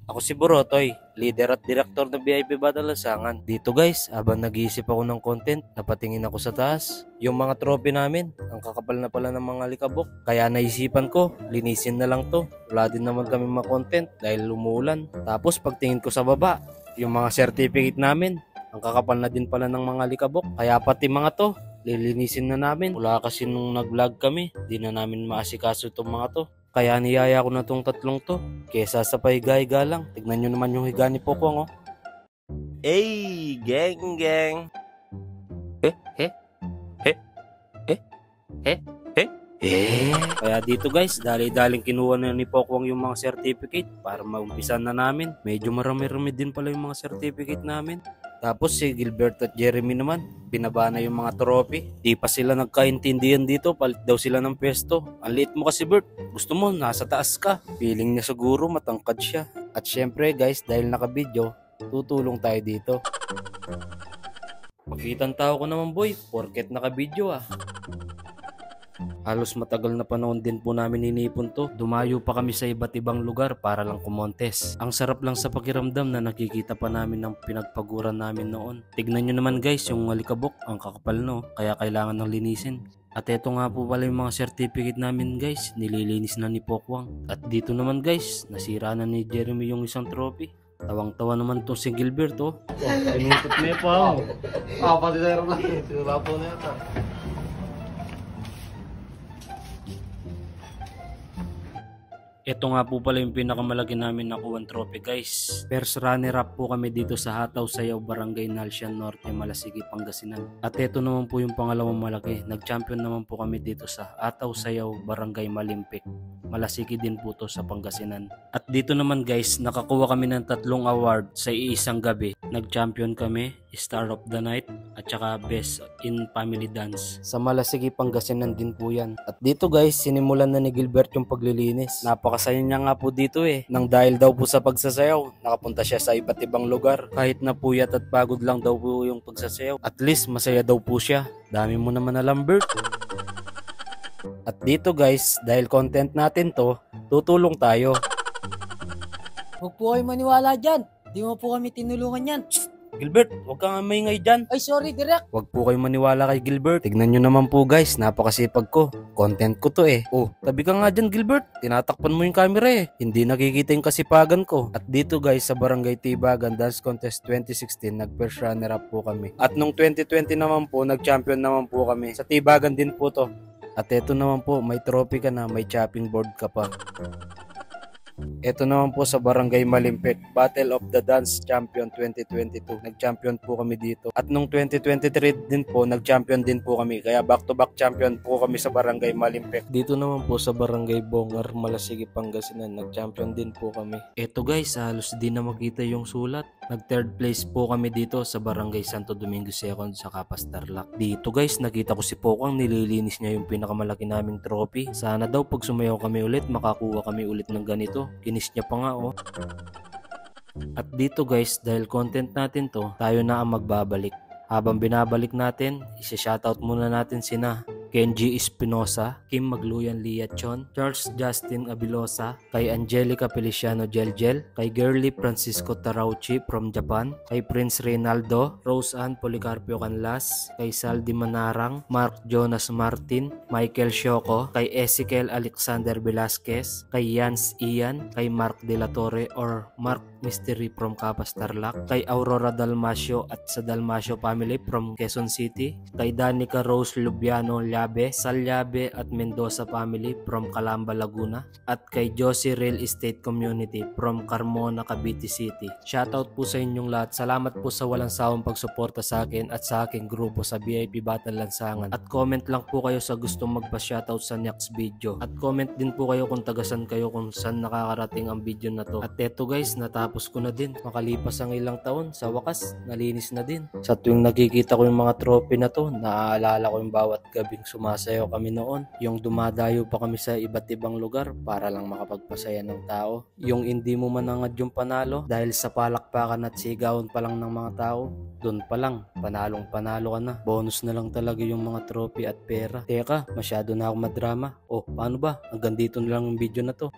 Ako si Borotoy, leader at director ng VIP Battle Lansangan. Dito guys, habang nag-iisip ako ng content, napatingin ako sa taas. Yung mga trophy namin, ang kakapal na pala ng mga likabok. Kaya naisipan ko, linisin na lang to. Wala din naman kami ma-content dahil umuulan. Tapos pagtingin ko sa baba, yung mga certificate namin, ang kakapal na din pala ng mga likabok. Kaya pati mga to, lilinisin na namin. Wala kasi nung nag-vlog kami, di na namin maasikaso itong mga to. Kaya niyaya ko na tong tatlong to. Kesa sa pahiga-higa lang. Tignan nyo naman yung higa ni Pokwang, oh. Hey, gang gang. Eh, eh, eh, eh, eh, eh, eh. Kaya dito guys, dali-daling kinuha na ni Pokwang yung mga certificate para maumpisan na namin. Medyo marami-rami din pala yung mga certificate namin. Tapos si Gilbert at Jeremy naman, binaba na yung mga trophy. Di pa sila nagkaintindihan dito, palit daw sila ng pwesto. Ang liit mo kasi Bert, gusto mo nasa taas ka. Feeling niya siguro matangkad siya. At syempre guys, dahil naka-video, tutulong tayo dito. Makitang tao ko naman boy, porket naka-video ah. Halos matagal na panahon din po namin inipon to. Dumayo pa kami sa iba't ibang lugar para lang kumontes. Ang sarap lang sa pakiramdam na nakikita pa namin ng pinagpaguran namin noon. Tignan nyo naman guys yung alikabok, ang kakapal no, kaya kailangan ng linisin. At eto nga po pala yung mga certificate namin guys, nililinis na ni Pokwang. At dito naman guys, nasira na ni Jeremy yung isang trophy. Tawang-tawa naman to si Gilbert oh. Pinuntot na pa ako. Pati sa'yo lang. Sinula po na yata. Ito nga po pala yung pinakamalaki namin nakuha trophy guys. First runner up po kami dito sa Hataw Sayaw Barangay Nalsian Norte, Malasigi, Pangasinan. At ito naman po yung pangalawang malaki. Nag-champion naman po kami dito sa Hataw Sayaw Barangay Malimpik. Malasigi din po to sa Pangasinan. At dito naman guys, nakakuha kami ng 3 award sa iisang gabi. Nag-champion kami, Star of the Night, at saka Best in Family Dance. Sa Malasigi, Pangasinan din po yan. At dito guys, sinimulan na ni Gilbert yung paglilinis. Napakasaya niya nga po dito eh. Nang dahil daw po sa pagsasayaw, nakapunta siya sa iba't ibang lugar. Kahit na puyat at pagod lang daw po yung pagsasayaw, at least masaya daw po siya. Dami mo naman alam Bert. At dito guys, dahil content natin to, tutulong tayo. Huwag po kayo maniwala dyan. Di mo po kami tinulungan yan. Gilbert, huwag kang maingay dyan. Ay, sorry, direct. Huwag po kayo maniwala kay Gilbert. Tignan nyo naman po guys, napakasipag ko. Content ko to eh. Oh, tabi ka nga dyan Gilbert. Tinatakpan mo yung camera eh. Hindi nakikita yung kasipagan ko. At dito guys, sa Barangay Tibagan Dance Contest 2016, nag-first runner up po kami. At nung 2020 naman po, nag-champion naman po kami. Sa Tibagan din po to. At eto naman po, may trophy ka na, may chopping board ka pa. Ito naman po sa Barangay Malimpik, Battle of the Dance Champion 2022. Nag-champion po kami dito. At nung 2023 din po, nag-champion din po kami. Kaya back-to-back champion po kami sa Barangay Malimpik. Dito naman po sa Barangay Bongar, Malasigi, Pangasinan, nag-champion din po kami. Ito guys, halos di na makita yung sulat. Nag-third place po kami dito sa Barangay Santo Domingo 2 sa Capas Tarlac. Dito guys, nakita ko si Pokwang, nililinis niya yung pinakamalaki naming trophy. Sana daw pag sumayaw kami ulit, makakuha kami ulit ng ganito. Kinis niya pa nga oh. At dito guys, dahil content natin to, tayo na ang magbabalik. Habang binabalik natin, isi-shoutout muna natin sina Kenji Espinosa, Kim Magluyan Liachon, Charles Justin Abilosa, kay Angelica Feliciano Jeljel, kay Girly Francisco Tarauchi from Japan, kay Prince Reynaldo, Rose Ann Policarpio Canlas, kay Saldi Manarang, Mark Jonas Martin, Michael Shoko, kay Ezekiel Alexander Velasquez, kay Jans Ian, kay Mark De La Torre or Mark Mystery from Capas Tarlac, kay Aurora Dalmasio at sa Dalmasio family from Quezon City, kay Danica Rose Lubiano Salyabe at Mendoza family from Calamba, Laguna, at kay Josie Real Estate Community from Carmona, Cavite City. Shoutout po sa inyong lahat. Salamat po sa walang sawang pagsuporta sa akin at sa aking grupo sa VIP Battle Lansangan. At comment lang po kayo sa gustong magpa-shoutout sa next video. At comment din po kayo kung tagasan kayo kung saan nakakarating ang video na to. At eto guys, natapos ko na din. Makalipas ang ilang taon, sa wakas, nalinis na din. Sa tuwing nakikita ko yung mga trophy na to, naaalala ko yung bawat gabing sumasayaw kami noon. Yung dumadayo pa kami sa iba't ibang lugar para lang makapagpasaya ng tao. Yung hindi mo manangad yung panalo dahil sa palakpakan at sigawan pa lang ng mga tao. Doon pa lang, panalong panalo ka na. Bonus na lang talaga yung mga trophy at pera. Teka, masyado na ako madrama. Oh, paano ba? Hanggang dito na lang yung video na to.